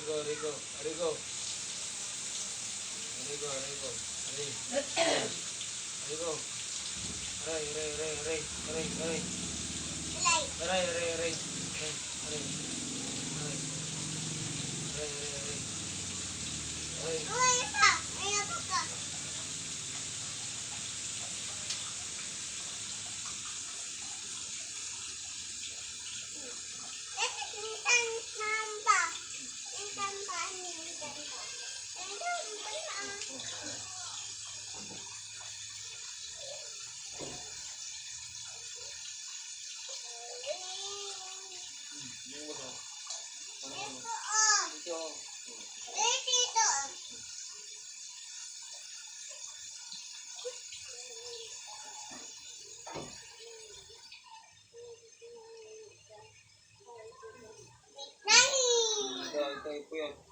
Rico, Rico, Rico. Rico, Rico. Rico. Aray, aray, aray, aray, aray, aray. Aray, aray, aray. Aray, aray. Aray, aray, aray. Aray. Ito po yun.